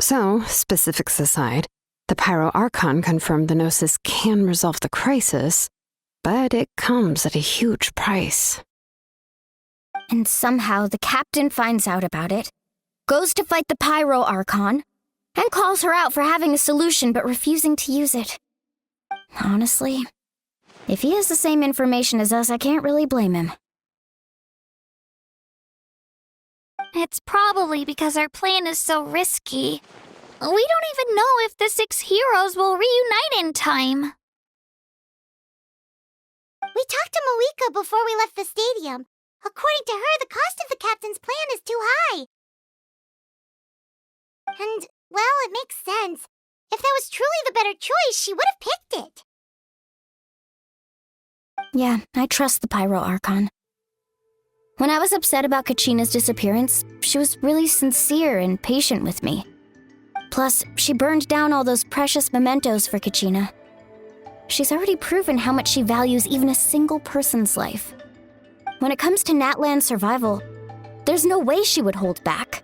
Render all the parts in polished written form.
So, specifics aside, the Pyro Archon confirmed the Gnosis can resolve the crisis, but it comes at a huge price. And somehow the captain finds out about it, goes to fight the Pyro Archon, and calls her out for having a solution but refusing to use it. Honestly, if he has the same information as us, I can't really blame him. It's probably because our plan is so risky. We don't even know if the 6 heroes will reunite in time. We talked to Malika before we left the stadium. According to her, the cost of the captain's plan is too high. And, well, it makes sense. If that was truly the better choice, she would have picked it. Yeah, I trust the Pyro Archon. When I was upset about Kachina's disappearance, she was really sincere and patient with me. Plus, she burned down all those precious mementos for Kachina. She's already proven how much she values even a single person's life. When it comes to Natlan's survival, there's no way she would hold back.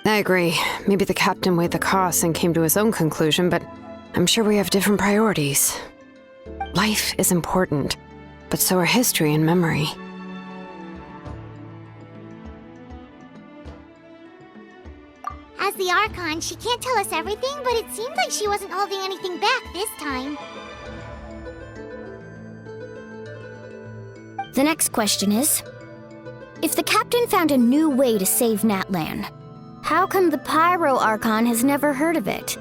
I agree. Maybe the captain weighed the costs and came to his own conclusion, but I'm sure we have different priorities. Life is important, but so are history and memory. As the Archon, she can't tell us everything, but it seems like she wasn't holding anything back this time. The next question is, if the captain found a new way to save Natlan, how come the Pyro Archon has never heard of it?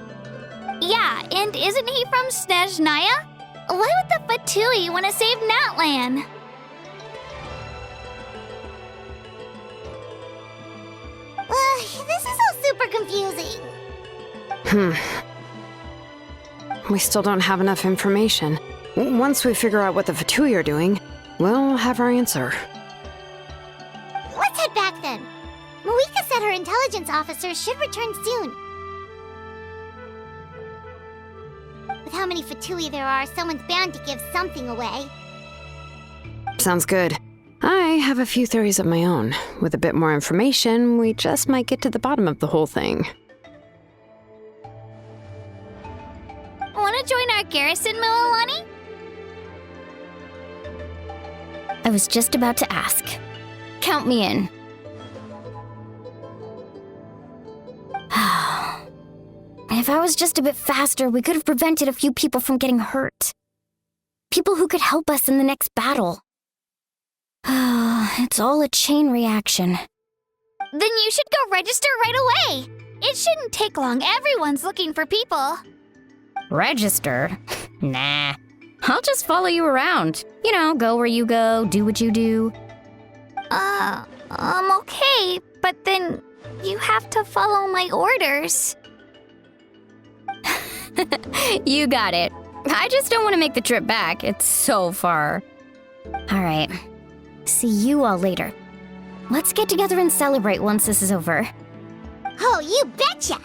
Yeah, and isn't he from Snezhnaya? Why would the Fatui want to save Natlan? This is all super confusing. We still don't have enough information. Once we figure out what the Fatui are doing, we'll have our answer. Let's head back then. Malika said her intelligence officer should return soon. With how many Fatui there are, someone's bound to give something away. Sounds good. I have a few theories of my own. With a bit more information, we just might get to the bottom of the whole thing. Want to join our garrison, Mualani? I was just about to ask. Count me in. If I was just a bit faster, we could have prevented a few people from getting hurt. People who could help us in the next battle. It's all a chain reaction. Then you should go register right away. It shouldn't take long. Everyone's looking for people. Register? Nah. I'll just follow you around. You know, go where you go, do what you do. Okay, but then you have to follow my orders. You got it. I just don't want to make the trip back. It's so far. All right. See you all later. Let's get together and celebrate once this is over. Oh, you betcha!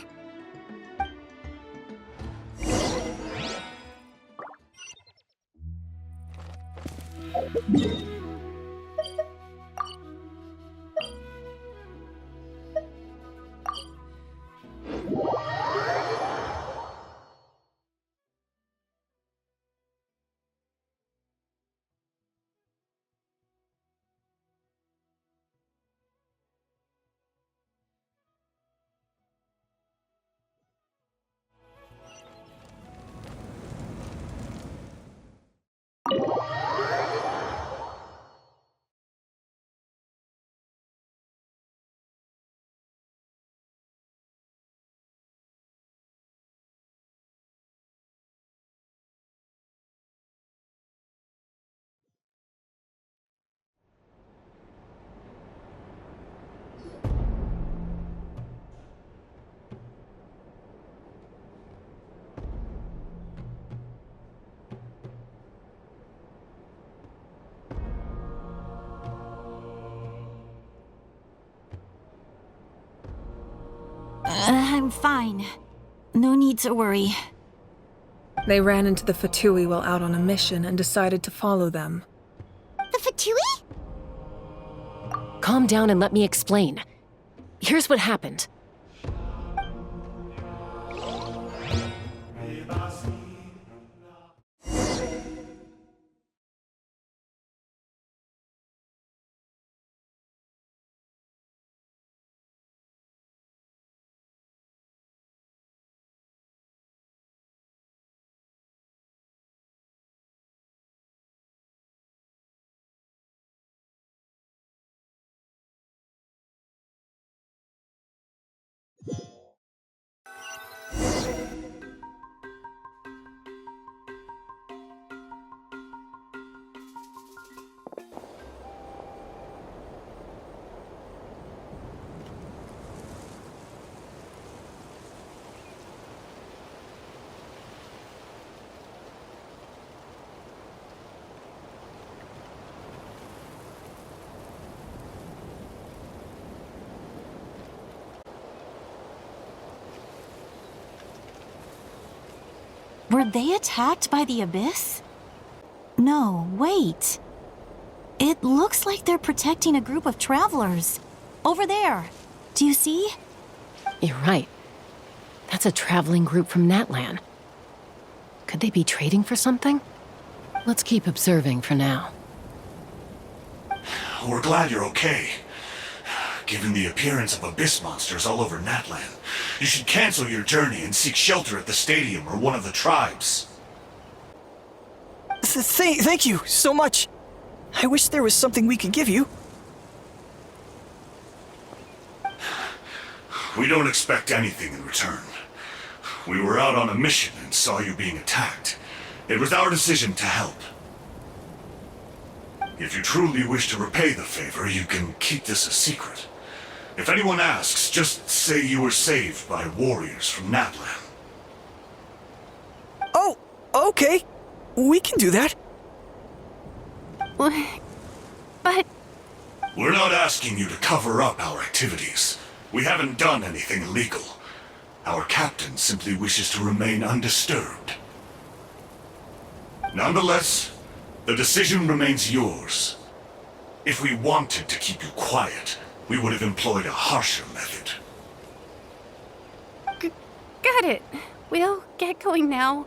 I'm fine. No need to worry. They ran into the Fatui while out on a mission and decided to follow them. The Fatui? Calm down and let me explain. Here's what happened. Were they attacked by the Abyss? No, wait. It looks like they're protecting a group of travelers. Over there. Do you see? You're right. That's a traveling group from Natlan. Could they be trading for something? Let's keep observing for now. We're glad you're okay. Given the appearance of abyss monsters all over Natlan, you should cancel your journey and seek shelter at the stadium or one of the tribes. Thank you so much. I wish there was something we could give you. We don't expect anything in return. We were out on a mission and saw you being attacked. It was our decision to help. If you truly wish to repay the favor, you can keep this a secret. If anyone asks, just say you were saved by warriors from Natlan. Oh, okay. We can do that. But... We're not asking you to cover up our activities. We haven't done anything illegal. Our captain simply wishes to remain undisturbed. Nonetheless, the decision remains yours. If we wanted to keep you quiet, we would have employed a harsher method. Got it. We'll get going now.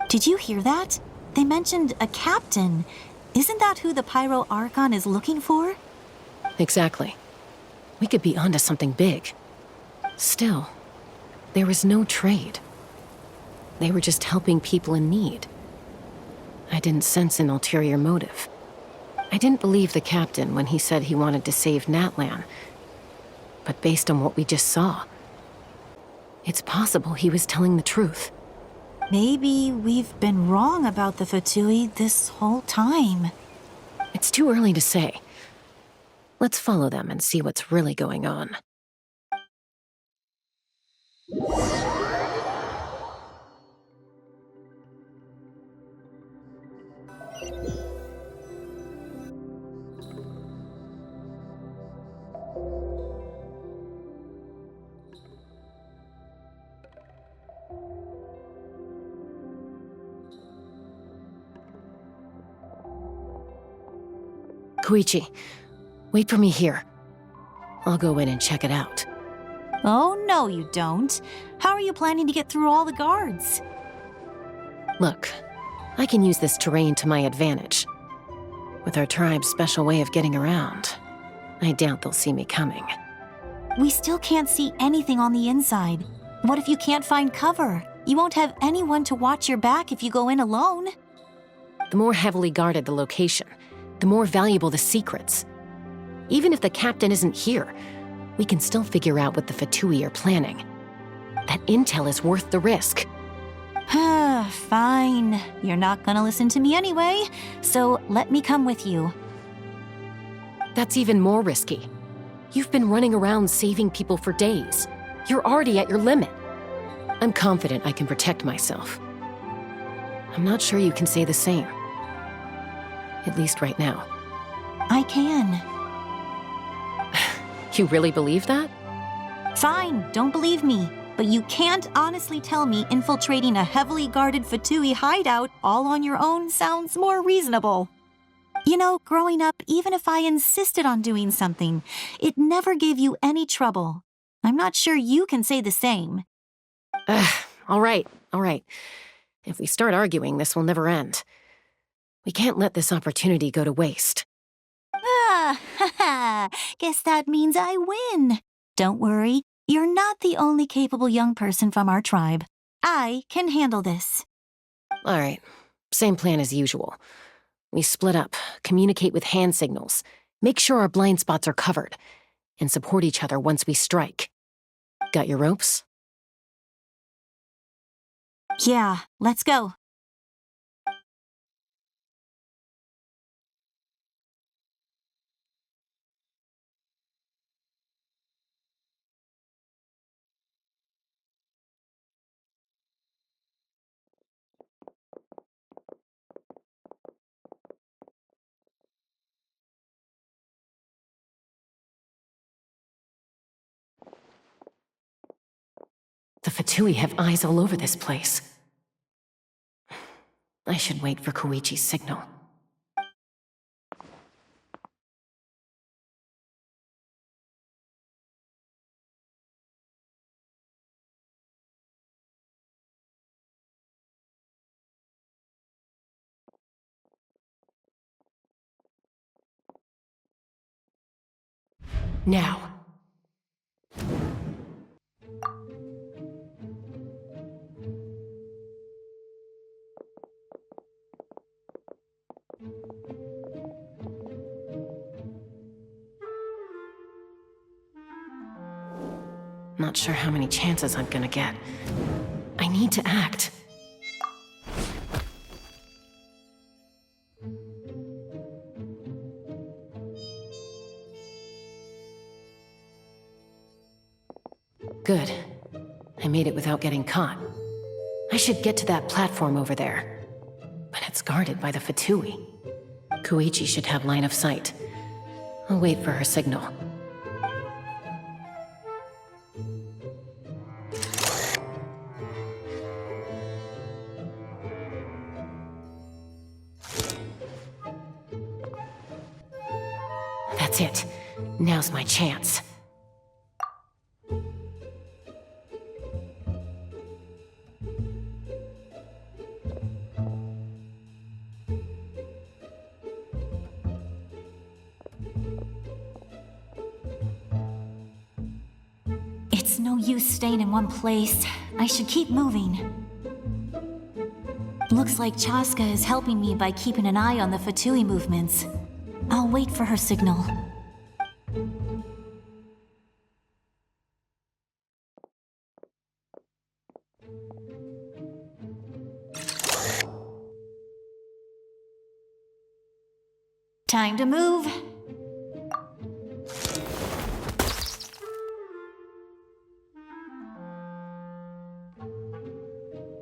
Did you hear that? They mentioned a captain. Isn't that who the Pyro Archon is looking for? Exactly. We could be onto something big. Still, there was no trade. They were just helping people in need. I didn't sense an ulterior motive. I didn't believe the captain when he said he wanted to save Natlan. But based on what we just saw, it's possible he was telling the truth. Maybe we've been wrong about the Fatui this whole time. It's too early to say. Let's follow them and see what's really going on. Koichi, wait for me here. I'll go in and check it out. Oh, no, you don't. How are you planning to get through all the guards? Look, I can use this terrain to my advantage. With our tribe's special way of getting around, I doubt they'll see me coming. We still can't see anything on the inside. What if you can't find cover? You won't have anyone to watch your back if you go in alone. The more heavily guarded the location, the more valuable the secrets. Even if the captain isn't here, we can still figure out what the Fatui are planning. That intel is worth the risk. Fine. You're not gonna listen to me anyway, so let me come with you. That's even more risky. You've been running around saving people for days. You're already at your limit. I'm confident I can protect myself. I'm not sure you can say the same. At least right now. I can. You really believe that? Fine, don't believe me. But you can't honestly tell me infiltrating a heavily guarded Fatui hideout all on your own sounds more reasonable. You know, growing up, even if I insisted on doing something, it never gave you any trouble. I'm not sure you can say the same. All right. If we start arguing, this will never end. We can't let this opportunity go to waste. Guess that means I win. Don't worry, you're not the only capable young person from our tribe. I can handle this. All right, same plan as usual. We split up, communicate with hand signals, make sure our blind spots are covered, and support each other once we strike. Got your ropes? Yeah, let's go. The Fatui have eyes all over this place. I should wait for Koichi's signal. Now. Not sure how many chances I'm gonna get. I need to act. Good. I made it without getting caught. I should get to that platform over there. But it's guarded by the Fatui. Koichi should have line of sight. I'll wait for her signal. That's it. Now's my chance. It's no use staying in one place. I should keep moving. Looks like Chaska is helping me by keeping an eye on the Fatui movements. I'll wait for her signal. Time to move.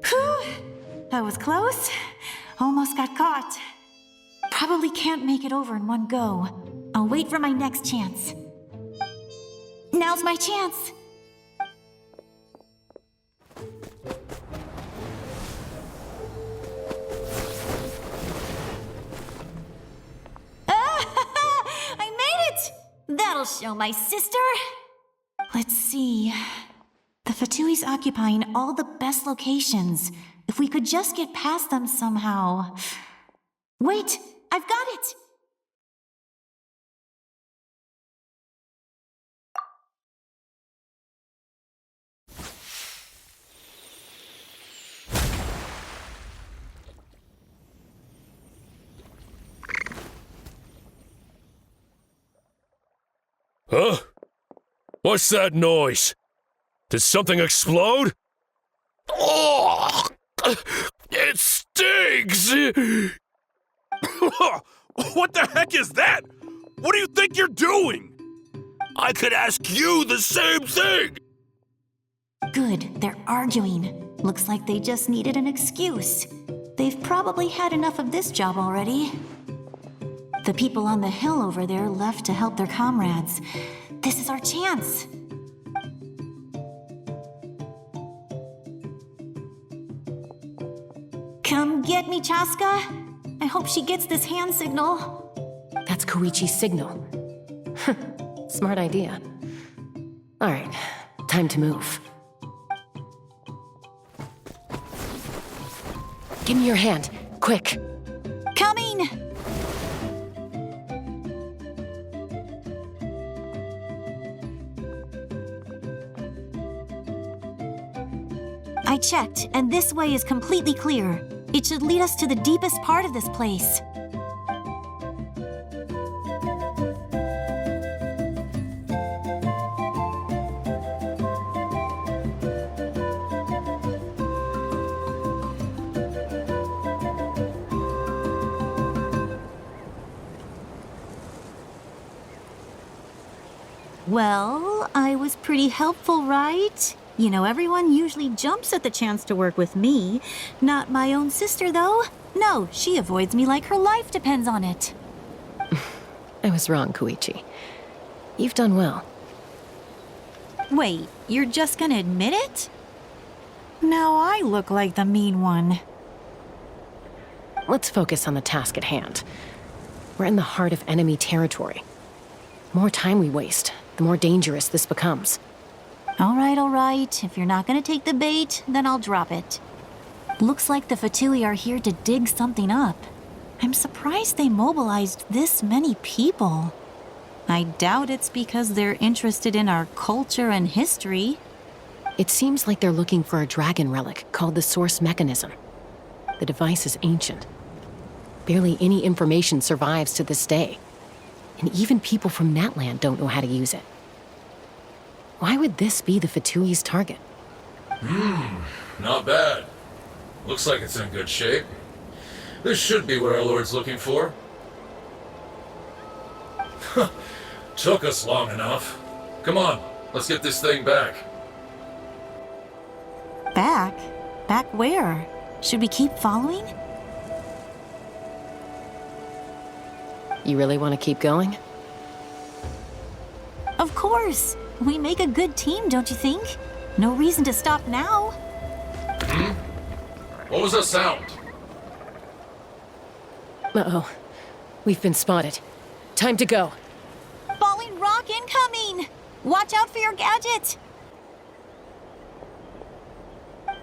Whew! That was close. Almost got caught. Probably can't make it over in one go. I'll wait for my next chance. Now's my chance. I made it! That'll show my sister. Let's see. The Fatui's occupying all the best locations. If we could just get past them somehow. Wait! I've got it! Huh? What's that noise? Did something explode? Oh! It stinks! What the heck is that? What do you think you're doing? I could ask you the same thing! Good, they're arguing. Looks like they just needed an excuse. They've probably had enough of this job already. The people on the hill over there left to help their comrades. This is our chance. Come get me, Chaska. I hope she gets this hand signal. That's Koichi's signal. Smart idea. All right, time to move. Give me your hand, quick. Coming! I checked, and this way is completely clear. It should lead us to the deepest part of this place. Well, I was pretty helpful, right? You know, everyone usually jumps at the chance to work with me. Not my own sister, though. No, she avoids me like her life depends on it. I was wrong, Koichi. You've done well. Wait, you're just gonna admit it? Now I look like the mean one. Let's focus on the task at hand. We're in the heart of enemy territory. The more time we waste, the more dangerous this becomes. All right. If you're not gonna take the bait, then I'll drop it. Looks like the Fatui are here to dig something up. I'm surprised they mobilized this many people. I doubt it's because they're interested in our culture and history. It seems like they're looking for a dragon relic called the Source Mechanism. The device is ancient. Barely any information survives to this day. And even people from Natlan don't know how to use it. Why would this be the Fatui's target? Not bad. Looks like it's in good shape. This should be what our Lord's looking for. Took us long enough. Come on, let's get this thing back. Back? Back where? Should we keep following? You really want to keep going? Of course! We make a good team, don't you think? No reason to stop now. What was that sound? Uh-oh. We've been spotted. Time to go. Falling rock incoming! Watch out for your gadget!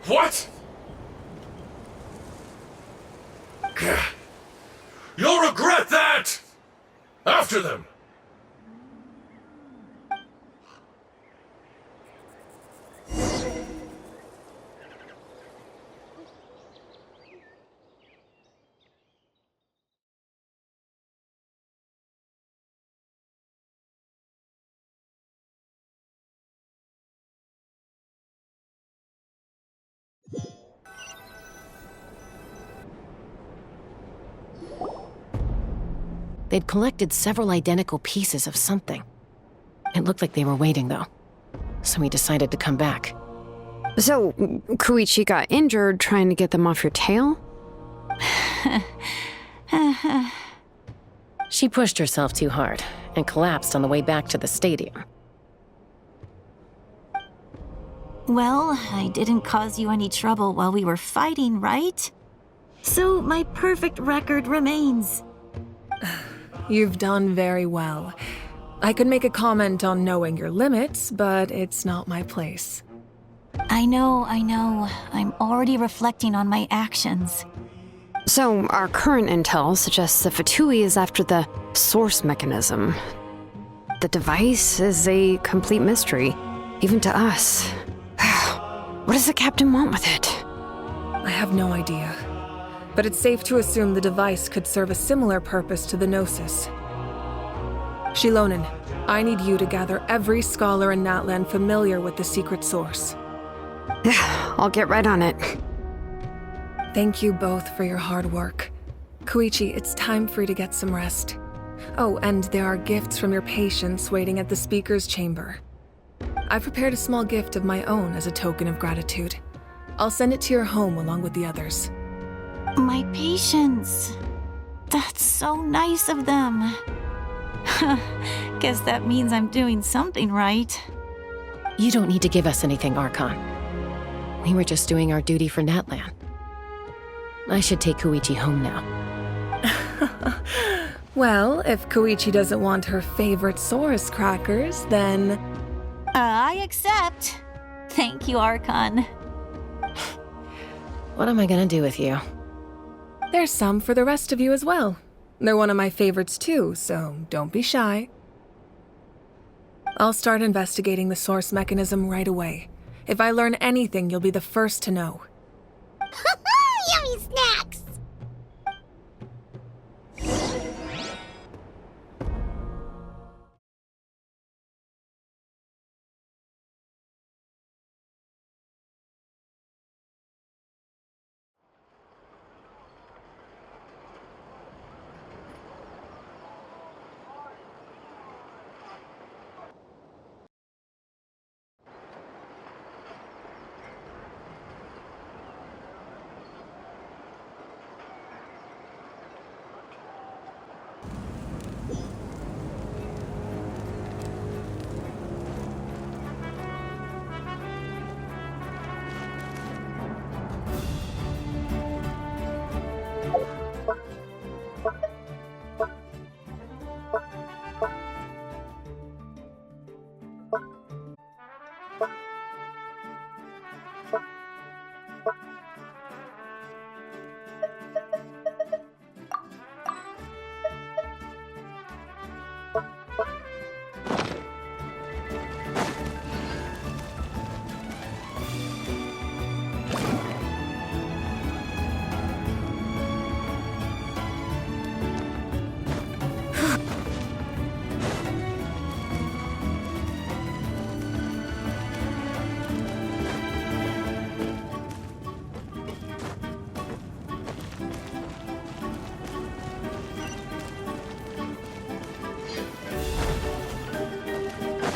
What? You'll regret that! After them! They'd collected several identical pieces of something. It looked like they were waiting, though. So we decided to come back. So, Koichi got injured trying to get them off your tail? She pushed herself too hard and collapsed on the way back to the stadium. Well, I didn't cause you any trouble while we were fighting, right? So my perfect record remains. You've done very well. I could make a comment on knowing your limits, but it's not my place. I know. I'm already reflecting on my actions. So, our current intel suggests the Fatui is after the source mechanism. The device is a complete mystery, even to us. What does the captain want with it? I have no idea. But it's safe to assume the device could serve a similar purpose to the Gnosis. Shilonen, I need you to gather every scholar in Natlan familiar with the secret source. I'll get right on it. Thank you both for your hard work. Koichi, it's time for you to get some rest. Oh, and there are gifts from your patients waiting at the speaker's chamber. I've prepared a small gift of my own as a token of gratitude. I'll send it to your home along with the others. My patience. That's so nice of them. Guess that means I'm doing something right. You don't need to give us anything, Archon. We were just doing our duty for Natlan. I should take Koichi home now. Well, if Koichi doesn't want her favorite Saurus crackers, then... I accept. Thank you, Archon. What am I gonna do with you? There's some for the rest of you as well. They're one of my favorites too, so don't be shy. I'll start investigating the source mechanism right away. If I learn anything, you'll be the first to know. Yummy snacks!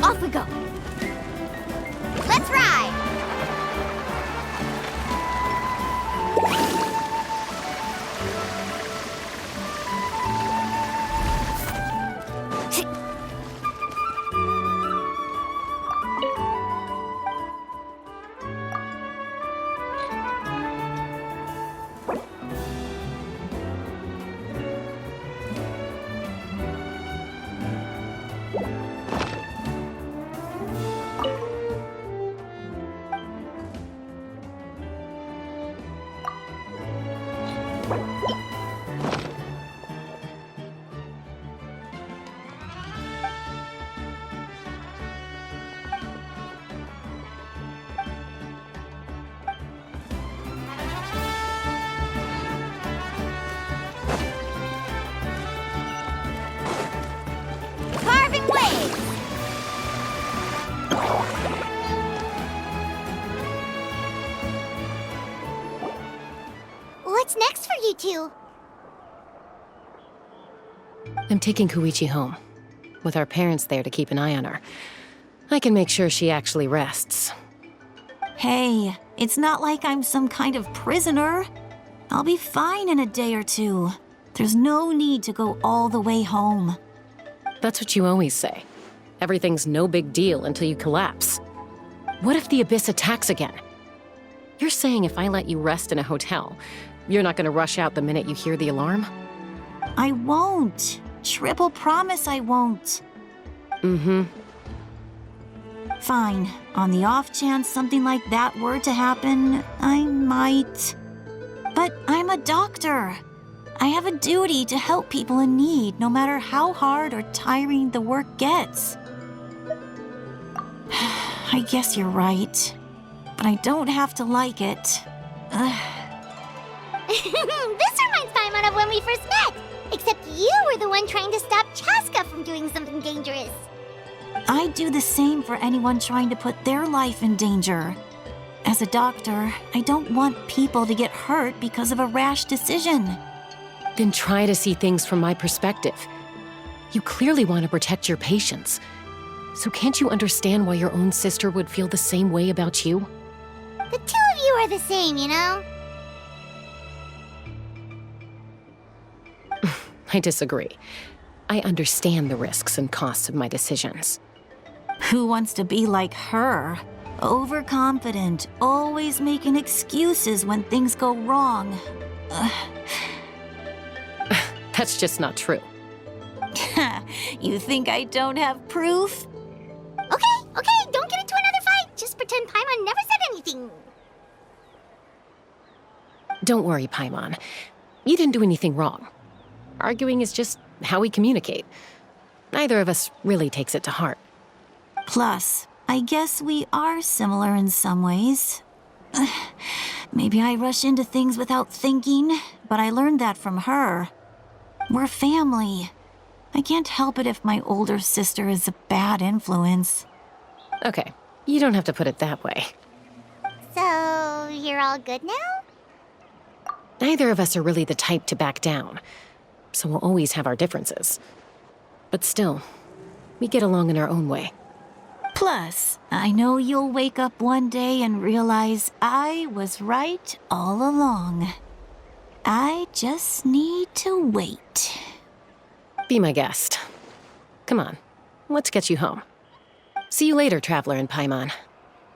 Off we go. Let's ride! Carving waves! What's next for you two? I'm taking Koichi home. With our parents there to keep an eye on her. I can make sure she actually rests. Hey, it's not like I'm some kind of prisoner. I'll be fine in a day or two. There's no need to go all the way home. That's what you always say. Everything's no big deal until you collapse. What if the Abyss attacks again? You're saying if I let you rest in a hotel, you're not gonna rush out the minute you hear the alarm? I won't. Triple promise I won't. Mm-hmm. Fine. On the off chance something like that were to happen, I might. But I'm a doctor. I have a duty to help people in need, no matter how hard or tiring the work gets. I guess you're right. But I don't have to like it. This reminds Paimon of when we first met! Except you were the one trying to stop Chaska from doing something dangerous. I'd do the same for anyone trying to put their life in danger. As a doctor, I don't want people to get hurt because of a rash decision. Then try to see things from my perspective. You clearly want to protect your patients. So can't you understand why your own sister would feel the same way about you? The two of you are the same, you know? I disagree. I understand the risks and costs of my decisions. Who wants to be like her? Overconfident, always making excuses when things go wrong. That's just not true. You think I don't have proof? Okay, don't get into another fight. Just pretend Paimon never said anything. Don't worry, Paimon. You didn't do anything wrong. Arguing is just how we communicate. Neither of us really takes it to heart. Plus, I guess we are similar in some ways. Maybe I rush into things without thinking, but I learned that from her. We're family. I can't help it if my older sister is a bad influence. Okay, you don't have to put it that way. So, you're all good now? Neither of us are really the type to back down, so we'll always have our differences. But still, we get along in our own way. Plus, I know you'll wake up one day and realize I was right all along. I just need to wait. Be my guest. Come on, let's get you home. See you later, Travler and Paimon.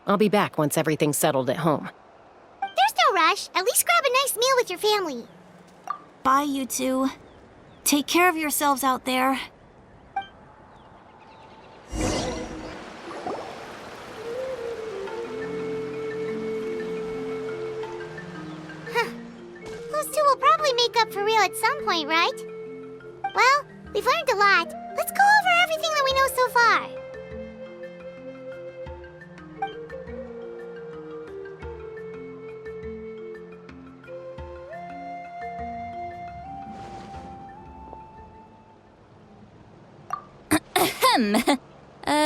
I'll be back once everything's settled at home. There's no rush. At least grab a nice meal with your family. Bye, you two. Take care of yourselves out there. Those two will probably make up for real at some point, right? Well, we've learned a lot. Let's go over everything that we know so far.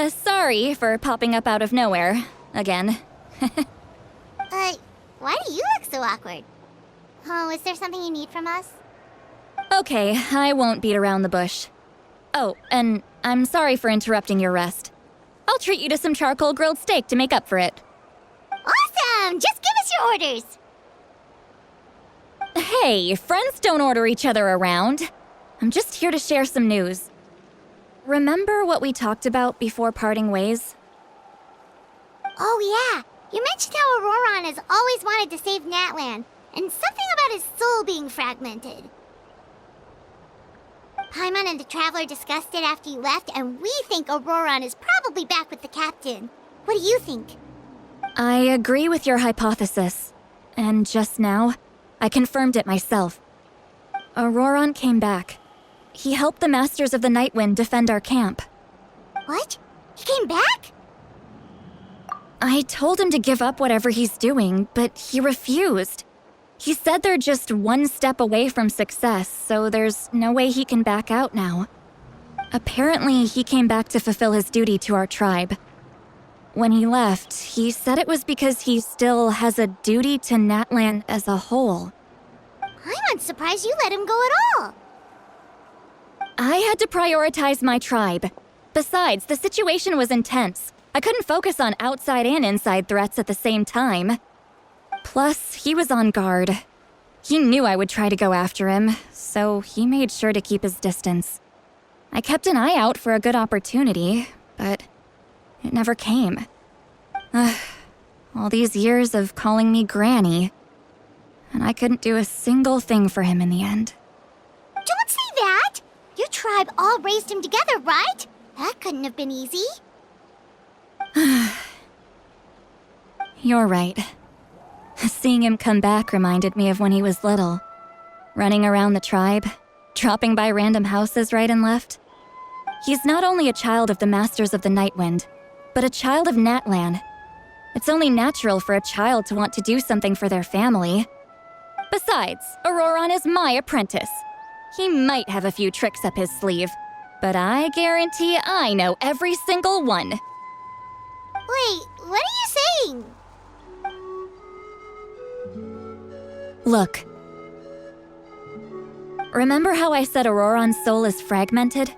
Sorry for popping up out of nowhere. Again. Why do you look so awkward? Oh, is there something you need from us? Okay, I won't beat around the bush. Oh, and I'm sorry for interrupting your rest. I'll treat you to some charcoal grilled steak to make up for it. Awesome! Just give us your orders! Hey, friends don't order each other around. I'm just here to share some news. Remember what we talked about before parting ways? Oh yeah, you mentioned how Auroran has always wanted to save Natlan, and something about his soul being fragmented. Paimon and the Travler discussed it after you left, and we think Auroran is probably back with the captain. What do you think? I agree with your hypothesis. And just now, I confirmed it myself. Auroran came back. He helped the Masters of the Nightwind defend our camp. What? He came back? I told him to give up whatever he's doing, but he refused. He said they're just one step away from success, so there's no way he can back out now. Apparently, he came back to fulfill his duty to our tribe. When he left, he said it was because he still has a duty to Natlan as a whole. I'm surprised you let him go at all. I had to prioritize my tribe. Besides, the situation was intense. I couldn't focus on outside and inside threats at the same time. Plus, he was on guard. He knew I would try to go after him, so he made sure to keep his distance. I kept an eye out for a good opportunity, but it never came. All these years of calling me Granny, and I couldn't do a single thing for him in the end. Don't say that! Your tribe all raised him together, right? That couldn't have been easy. You're right. Seeing him come back reminded me of when he was little. Running around the tribe, dropping by random houses right and left. He's not only a child of the Masters of the Nightwind, but a child of Natlan. It's only natural for a child to want to do something for their family. Besides, Auroran is my apprentice. He might have a few tricks up his sleeve, but I guarantee I know every single one. Wait, what are you saying? Look. Remember how I said Auroran's soul is fragmented?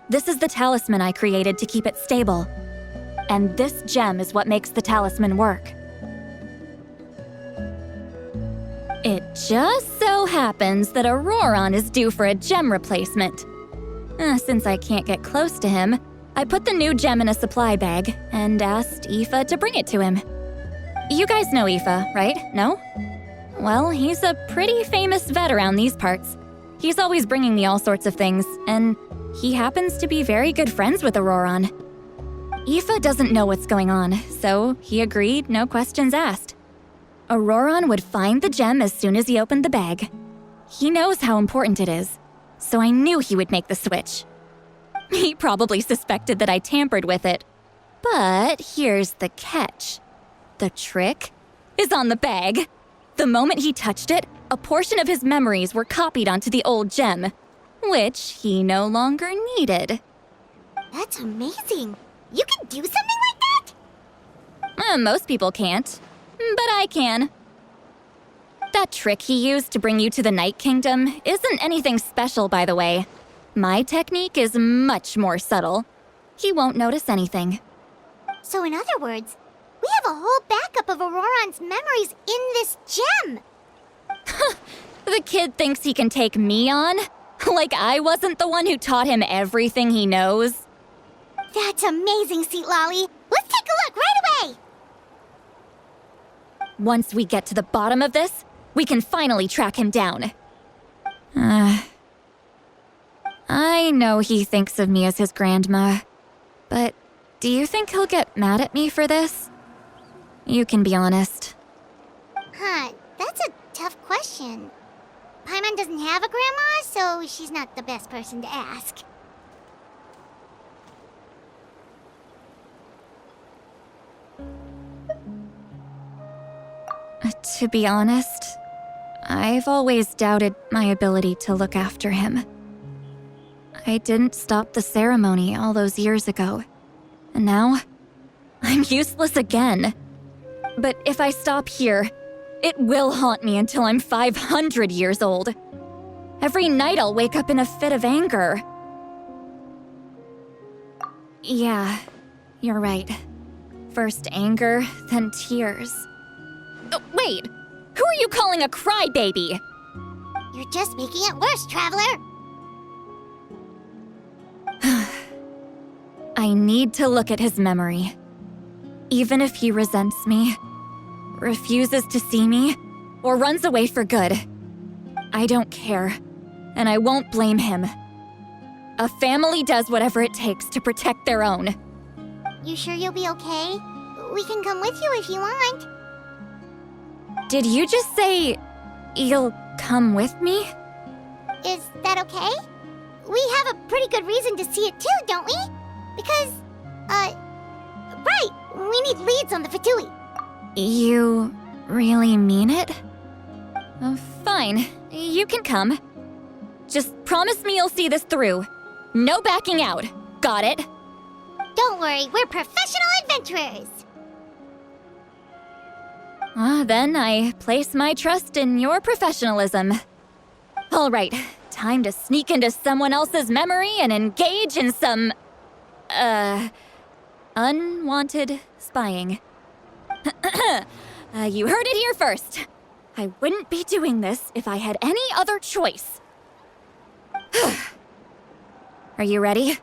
This is the talisman I created to keep it stable. And this gem is what makes the talisman work. It just so happens that Auroran is due for a gem replacement. Since I can't get close to him, I put the new gem in a supply bag and asked Aoife to bring it to him. You guys know Aoife, right? No? Well, he's a pretty famous vet around these parts. He's always bringing me all sorts of things, and he happens to be very good friends with Auroran. Aoife doesn't know what's going on, so he agreed, no questions asked. Auroran would find the gem as soon as he opened the bag. He knows how important it is, so I knew he would make the switch. He probably suspected that I tampered with it. But here's the catch. The trick is on the bag. The moment he touched it, a portion of his memories were copied onto the old gem, which he no longer needed. That's amazing. You can do something like that? Most people can't, but I can. That trick he used to bring you to the Night Kingdom isn't anything special, by the way. My technique is much more subtle. He won't notice anything. So in other words, we have a whole backup of Auroran's memories in this gem. The kid thinks he can take me on? Like I wasn't the one who taught him everything he knows? That's amazing, Seat Lolly. Let's take a look right away. Once we get to the bottom of this, we can finally track him down. I know he thinks of me as his grandma, but do you think he'll get mad at me for this? You can be honest. That's a tough question. Paimon doesn't have a grandma, so she's not the best person to ask. To be honest, I've always doubted my ability to look after him. I didn't stop the ceremony all those years ago, and now I'm useless again. But if I stop here, it will haunt me until I'm 500 years old. Every night I'll wake up in a fit of anger. Yeah, You're right. First anger, then tears. Oh, wait! Who are you calling a crybaby? You're just making it worse, Traveler. I need to look at his memory. Even if he resents me, refuses to see me, or runs away for good, I don't care, and I won't blame him. A family does whatever it takes to protect their own. You sure you'll be okay? We can come with you if you want. Did you just say you'll come with me? Is that okay? We have a pretty good reason to see it too, don't we? Because, right, we need leads on the Fatui. You really mean it? Fine, you can come. Just promise me you'll see this through. No backing out. Got it? Don't worry, we're professional adventurers. Then I place my trust in your professionalism. All right, time to sneak into someone else's memory and engage in some, unwanted spying. You heard it here first. I wouldn't be doing this if I had any other choice. Are you ready?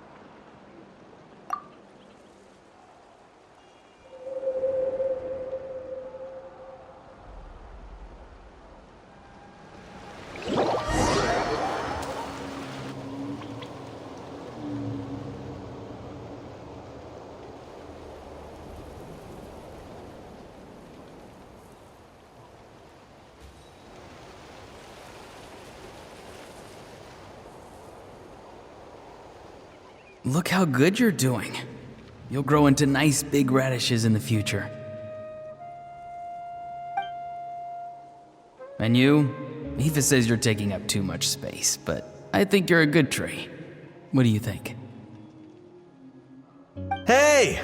Look how good you're doing. You'll grow into nice big radishes in the future. And you? Aoife says you're taking up too much space, but I think you're a good tree. What do you think? Hey!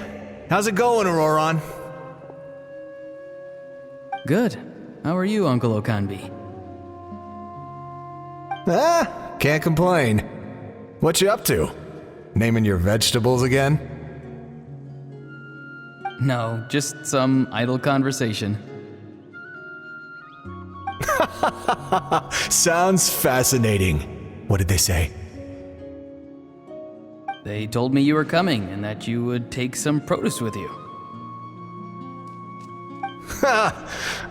How's it going, Auroron? Good. How are you, Uncle Okanbi? Can't complain. What you up to? Naming your vegetables again? No, just some idle conversation. Sounds fascinating. What did they say? They told me you were coming and that you would take some produce with you.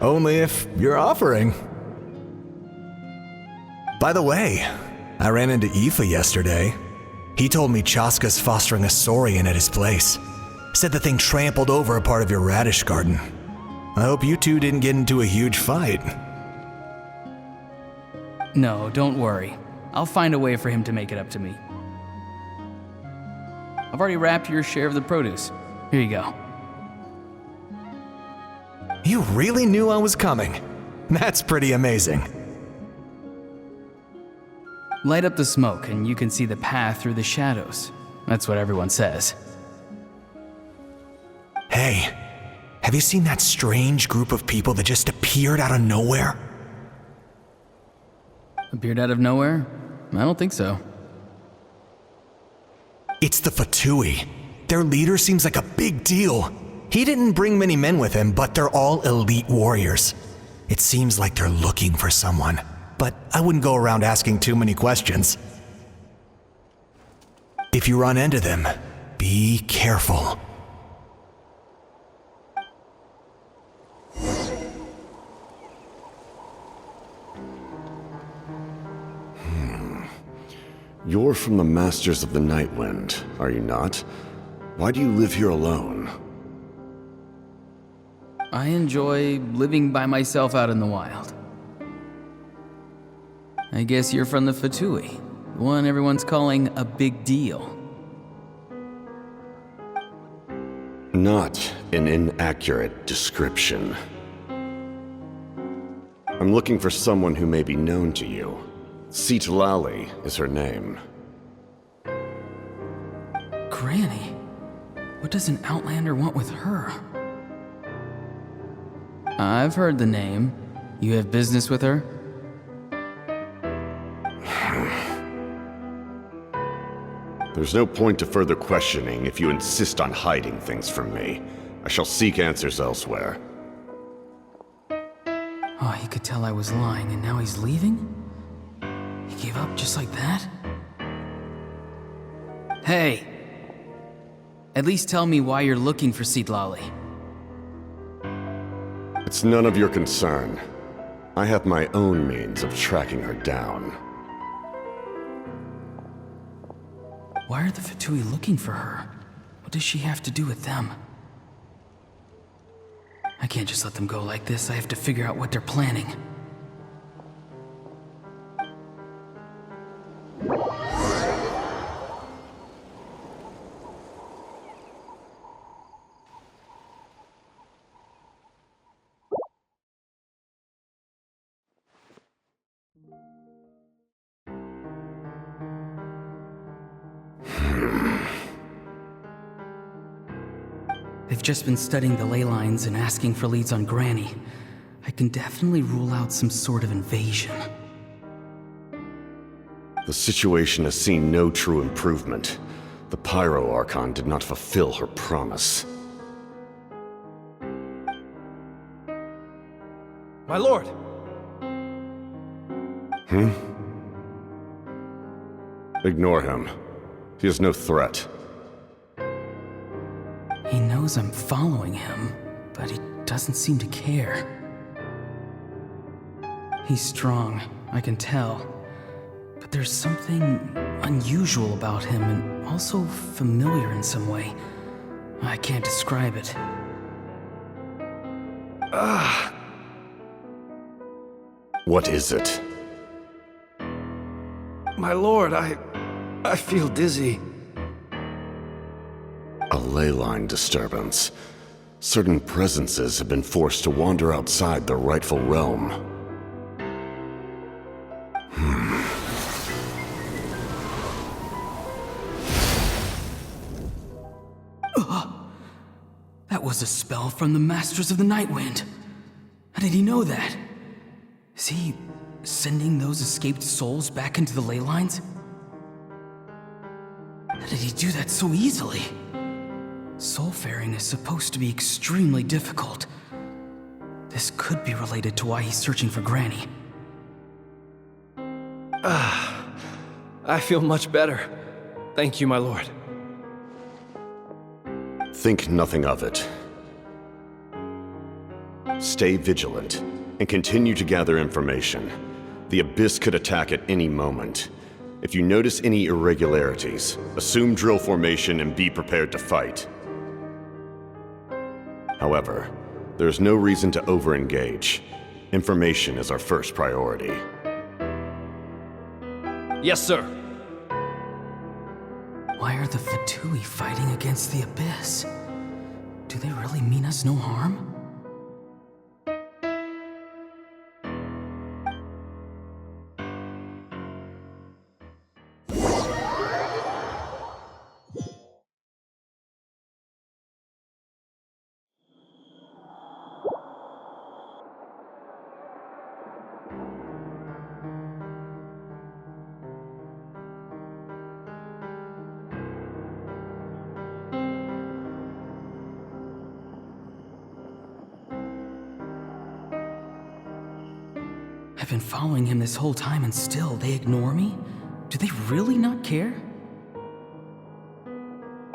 Only if you're offering. By the way, I ran into Aoife yesterday. He told me Chaska's fostering a saurian at his place. Said the thing trampled over a part of your radish garden. I hope you two didn't get into a huge fight. No, don't worry. I'll find a way for him to make it up to me. I've already wrapped your share of the produce. Here you go. You really knew I was coming. That's pretty amazing. Light up the smoke and you can see the path through the shadows. That's what everyone says. Hey, have you seen that strange group of people that just appeared out of nowhere? Appeared out of nowhere? I don't think so. It's the Fatui. Their leader seems like a big deal. He didn't bring many men with him, but they're all elite warriors. It seems like they're looking for someone, but I wouldn't go around asking too many questions. If you run into them, be careful. You're from the Masters of the Nightwind, are you not? Why do you live here alone? I enjoy living by myself out in the wild. I guess you're from the Fatui, the one everyone's calling a big deal. Not an inaccurate description. I'm looking for someone who may be known to you. Citlali is her name. Granny? What does an Outlander want with her? I've heard the name. You have business with her? There's no point to further questioning if you insist on hiding things from me. I shall seek answers elsewhere. Oh, he could tell I was lying, and now he's leaving? He gave up just like that? Hey! At least tell me why you're looking for Seedlolly. It's none of your concern. I have my own means of tracking her down. Why are the Fatui looking for her? What does she have to do with them? I can't just let them go like this. I have to figure out what they're planning. They've just been studying the ley lines and asking for leads on Granny. I can definitely rule out some sort of invasion. The situation has seen no true improvement. The Pyro Archon did not fulfill her promise. My lord! Ignore him. He is no threat. He knows I'm following him, but he doesn't seem to care. He's strong, I can tell. But there's something unusual about him and also familiar in some way. I can't describe it. What is it? My lord, I feel dizzy. A ley line disturbance. Certain presences have been forced to wander outside their rightful realm. That was a spell from the Masters of the Nightwind. How did he know that? Is he sending those escaped souls back into the ley lines? How did he do that so easily? Soulfaring is supposed to be extremely difficult. This could be related to why he's searching for Granny. I feel much better. Thank you, my lord. Think nothing of it. Stay vigilant, and continue to gather information. The Abyss could attack at any moment. If you notice any irregularities, assume drill formation and be prepared to fight. However, there is no reason to over-engage. Information is our first priority. Yes, sir. Why are the Fatui fighting against the Abyss? Do they really mean us no harm? I've been following him this whole time and still they ignore me? Do they really not care?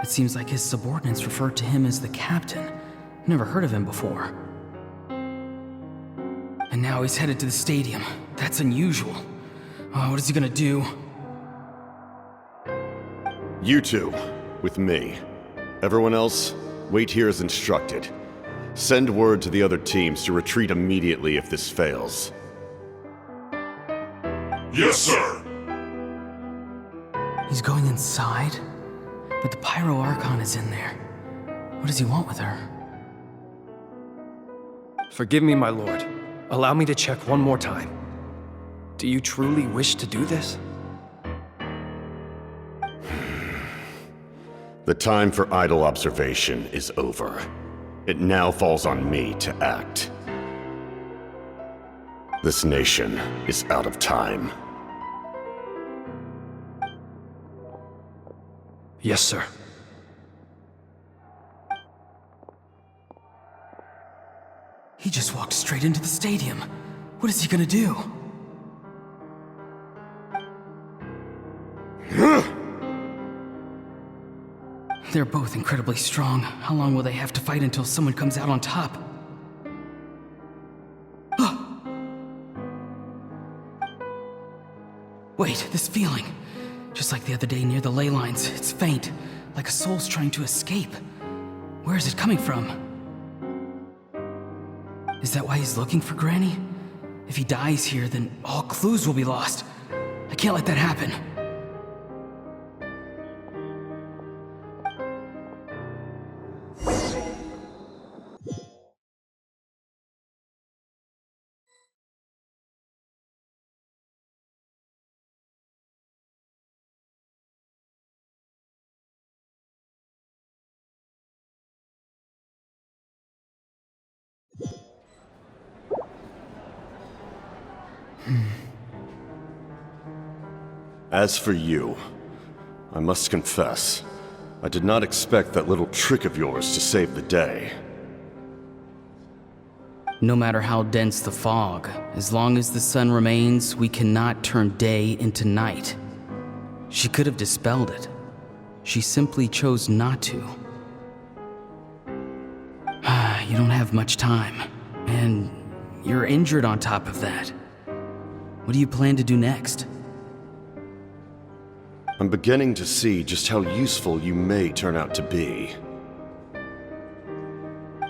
It seems like his subordinates refer to him as the captain. Never heard of him before. And now he's headed to the stadium. That's unusual. Oh, what is he gonna do? You two, with me. Everyone else, wait here as instructed. Send word to the other teams to retreat immediately if this fails. Yes, sir! He's going inside? But the Pyro Archon is in there. What does he want with her? Forgive me, my lord. Allow me to check one more time. Do you truly wish to do this? The time for idle observation is over. It now falls on me to act. This nation is out of time. Yes, sir. He just walked straight into the stadium. What is he gonna do? They're both incredibly strong. How long will they have to fight until someone comes out on top? Wait, this feeling. Just like the other day near the ley lines, it's faint, like a soul's trying to escape. Where is it coming from? Is that why he's looking for Granny? If he dies here, then all clues will be lost. I can't let that happen. As for you, I must confess, I did not expect that little trick of yours to save the day. No matter how dense the fog, as long as the sun remains, we cannot turn day into night. She could have dispelled it. She simply chose not to. You don't have much time, and you're injured on top of that. What do you plan to do next? I'm beginning to see just how useful you may turn out to be.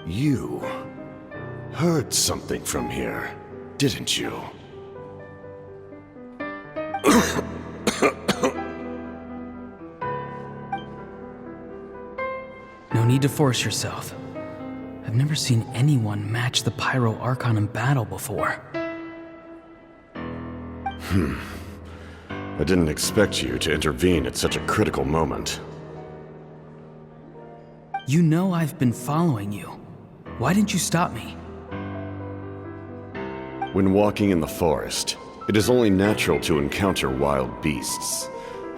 You heard something from here, didn't you? No need to force yourself. I've never seen anyone match the Pyro Archon in battle before. I didn't expect you to intervene at such a critical moment. You know I've been following you. Why didn't you stop me? When walking in the forest, it is only natural to encounter wild beasts.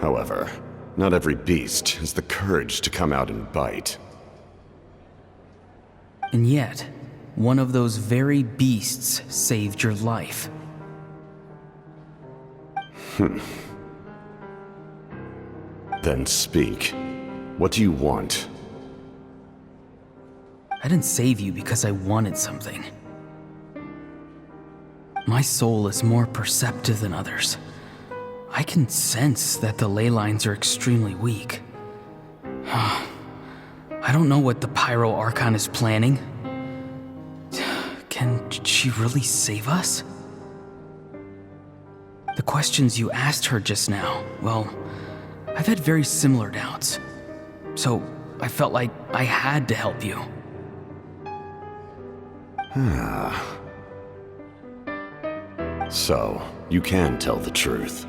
However, not every beast has the courage to come out and bite. And yet, one of those very beasts saved your life. Then speak. What do you want? I didn't save you because I wanted something. My soul is more perceptive than others. I can sense that the ley lines are extremely weak. I don't know what the Pyro Archon is planning. Can she really save us? The questions you asked her just now, well, I've had very similar doubts. So I felt like I had to help you. So, you can tell the truth.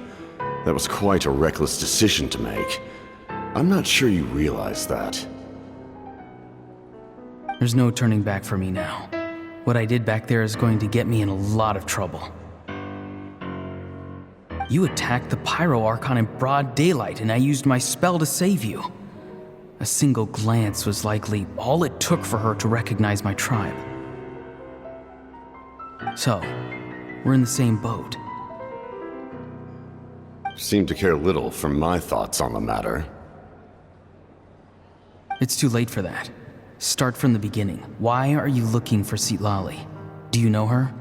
That was quite a reckless decision to make. I'm not sure you realize that. There's no turning back for me now. What I did back there is going to get me in a lot of trouble. You attacked the Pyro Archon in broad daylight, and I used my spell to save you. A single glance was likely all it took for her to recognize my tribe. So, we're in the same boat. Seem to care little for my thoughts on the matter. It's too late for that. Start from the beginning. Why are you looking for Citlali? Do you know her?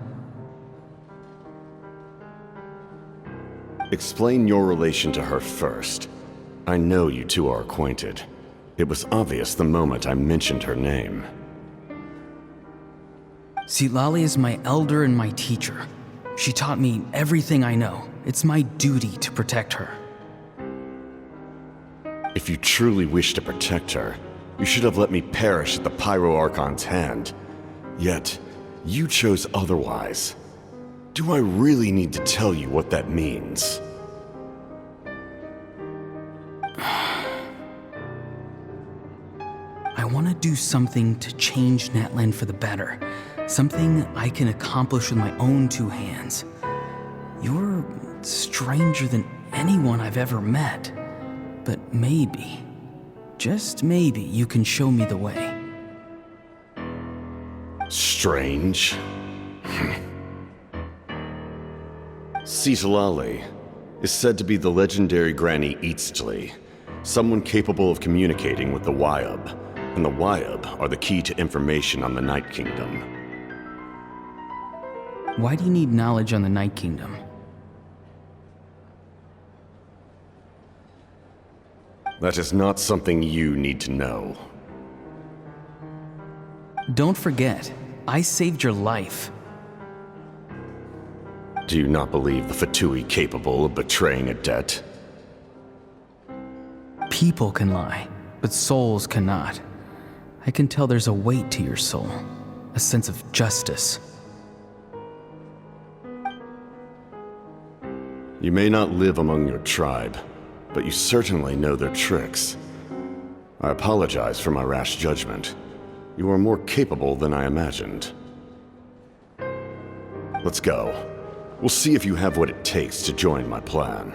Explain your relation to her first. I know you two are acquainted. It was obvious the moment I mentioned her name. Citlali is my elder and my teacher. She taught me everything I know. It's my duty to protect her. If you truly wish to protect her, you should have let me perish at the Pyro Archon's hand. Yet, you chose otherwise. Do I really need to tell you what that means? I want to do something to change Natlan for the better. Something I can accomplish with my own two hands. You're stranger than anyone I've ever met. But maybe just maybe you can show me the way. Strange. Citalali is said to be the legendary Granny Eastly, someone capable of communicating with the Wyab, and the Wyab are the key to information on the Night Kingdom. Why do you need knowledge on the Night Kingdom? That is not something you need to know. Don't forget, I saved your life. Do you not believe the Fatui capable of betraying a debt? People can lie, but souls cannot. I can tell there's a weight to your soul, a sense of justice. You may not live among your tribe, but you certainly know their tricks. I apologize for my rash judgment. You are more capable than I imagined. Let's go. We'll see if you have what it takes to join my plan.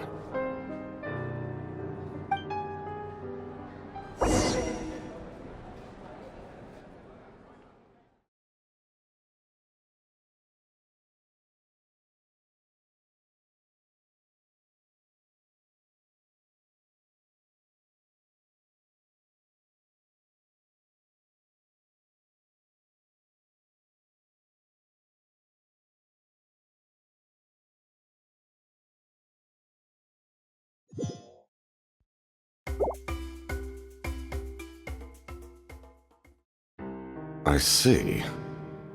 I see.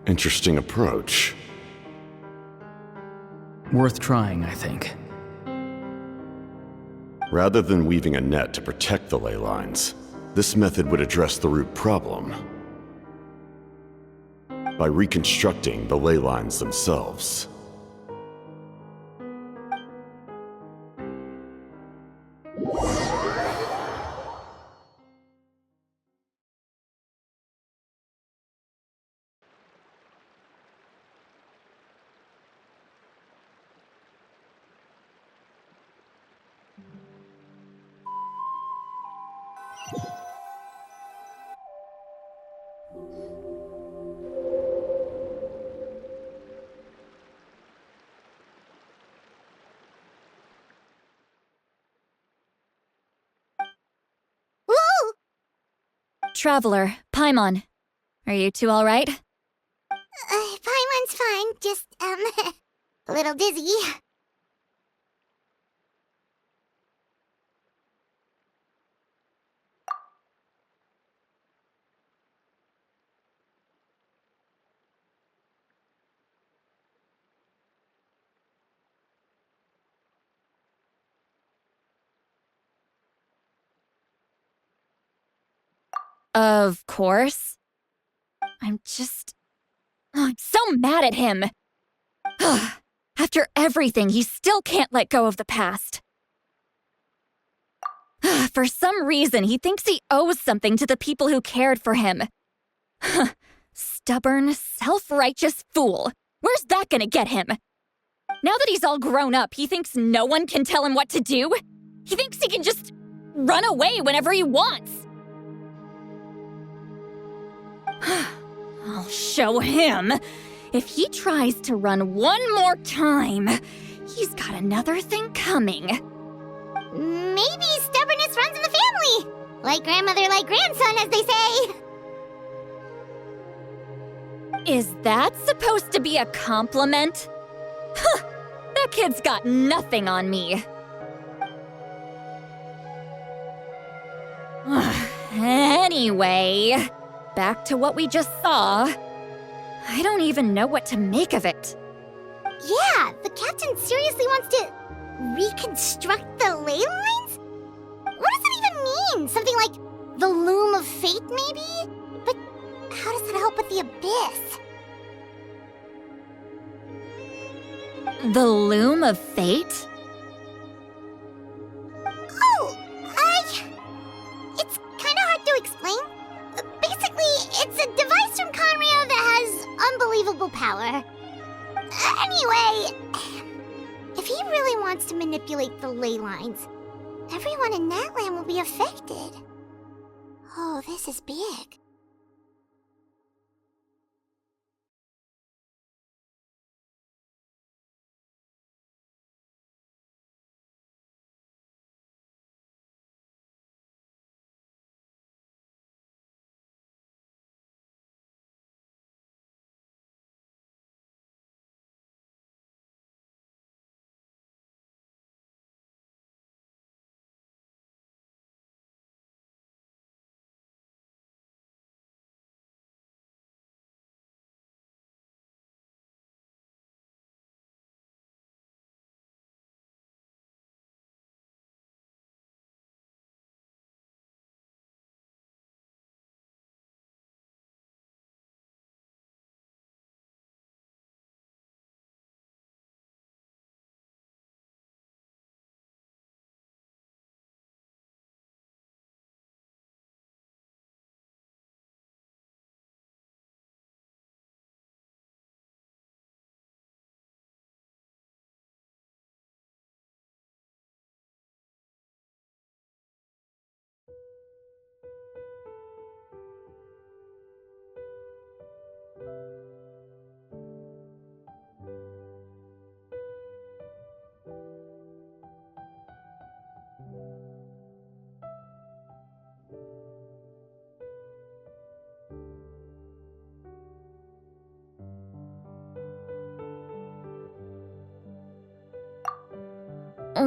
Interesting approach. Worth trying, I think. Rather than weaving a net to protect the ley lines, this method would address the root problem by reconstructing the ley lines themselves. Travler, Paimon. Are you two alright? Paimon's fine, just, a little dizzy. Of course. I'm so mad at him. After everything, he still can't let go of the past. For some reason, he thinks he owes something to the people who cared for him. Stubborn, self-righteous fool. Where's that gonna get him? Now that he's all grown up, he thinks no one can tell him what to do? He thinks he can just run away whenever he wants. I'll show him. If he tries to run one more time, he's got another thing coming. Maybe stubbornness runs in the family. Like grandmother, like grandson, as they say. Is that supposed to be a compliment? Huh, that kid's got nothing on me. Anyway, back to what we just saw. I don't even know what to make of it. Yeah, the captain seriously wants to reconstruct the ley lines? What does that even mean? Something like the loom of fate, maybe? But how does that help with the abyss? The loom of fate? Oh, it's kind of hard to explain. Basically, it's a device from Conrio that has unbelievable power. Anyway, if he really wants to manipulate the ley lines, everyone in Natlan will be affected. So this is big.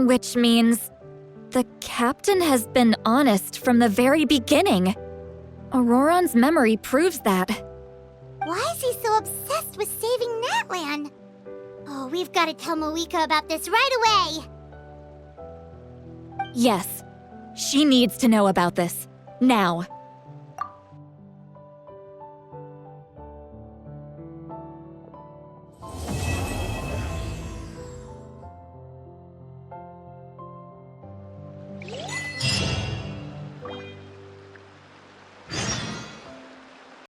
Which means the captain has been honest from the very beginning. Auroron's memory proves that. Why is he so obsessed with saving Natlan? Oh, we've got to tell Moeka about this right away! Yes, she needs to know about this. Now.